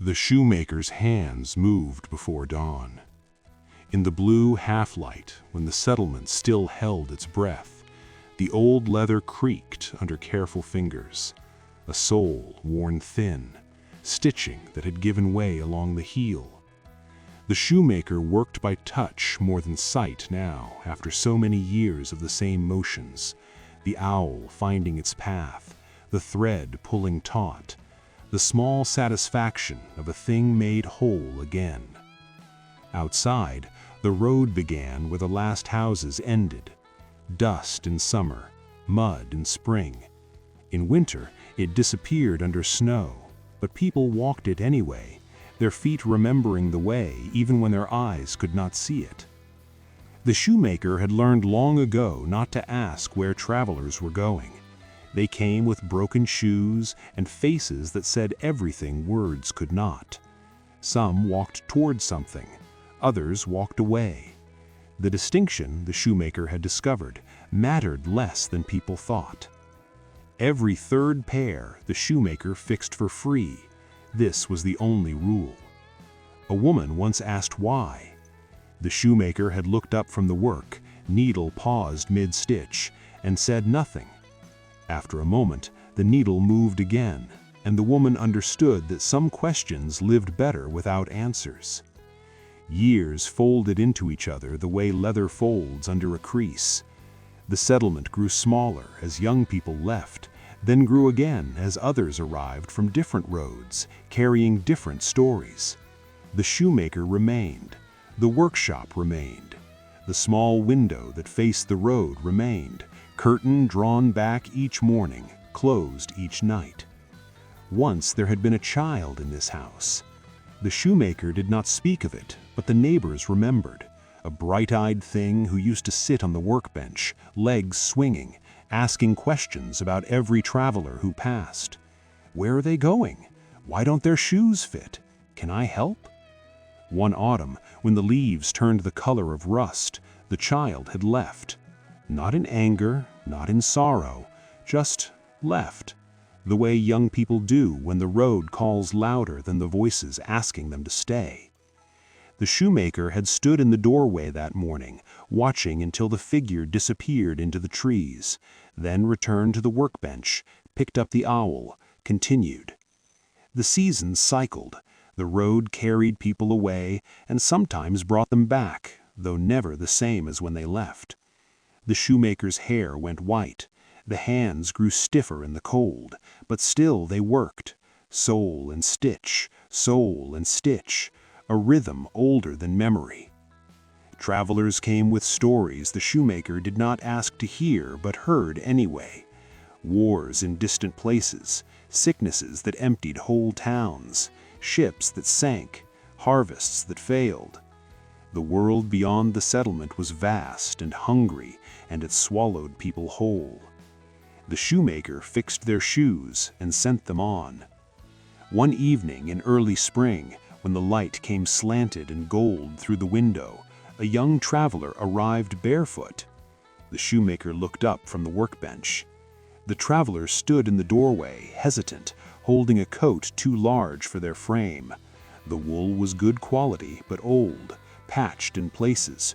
The shoemaker's hands moved before dawn. In the blue half-light, when the settlement still held its breath, the old leather creaked under careful fingers, a sole worn thin, stitching that had given way along the heel. The shoemaker worked by touch more than sight now, after so many years of the same motions, the owl finding its path, the thread pulling taut, the small satisfaction of a thing made whole again. Outside, the road began where the last houses ended. Dust in summer, mud in spring. In winter, it disappeared under snow, but people walked it anyway, their feet remembering the way even when their eyes could not see it. The shoemaker had learned long ago not to ask where travelers were going. They came with broken shoes and faces that said everything words could not. Some walked toward something, others walked away. The distinction, the shoemaker had discovered, mattered less than people thought. Every third pair the shoemaker fixed for free. This was the only rule. A woman once asked why. The shoemaker had looked up from the work, needle paused mid-stitch, and said nothing. After a moment, the needle moved again, and the woman understood that some questions lived better without answers. Years folded into each other the way leather folds under a crease. The settlement grew smaller as young people left, then grew again as others arrived from different roads, carrying different stories. The shoemaker remained. The workshop remained. The small window that faced the road remained, curtain drawn back each morning, closed each night. Once there had been a child in this house. The shoemaker did not speak of it, but the neighbors remembered. A bright-eyed thing who used to sit on the workbench, legs swinging, asking questions about every traveler who passed. Where are they going? Why don't their shoes fit? Can I help? One autumn, when the leaves turned the color of rust, the child had left. Not in anger, not in sorrow, just left, the way young people do when the road calls louder than the voices asking them to stay. The shoemaker had stood in the doorway that morning, watching until the figure disappeared into the trees, then returned to the workbench, picked up the owl, continued. The seasons cycled. The road carried people away and sometimes brought them back, though never the same as when they left. The shoemaker's hair went white. The hands grew stiffer in the cold, but still they worked. Sole and stitch, a rhythm older than memory. Travelers came with stories the shoemaker did not ask to hear but heard anyway. Wars in distant places, sicknesses that emptied whole towns, ships that sank, harvests that failed. The world beyond the settlement was vast and hungry, and it swallowed people whole. The shoemaker fixed their shoes and sent them on. One evening in early spring, when the light came slanted and gold through the window, a young traveler arrived barefoot. The shoemaker looked up from the workbench. The traveler stood in the doorway, hesitant, holding a coat too large for their frame. The wool was good quality, but old, patched in places,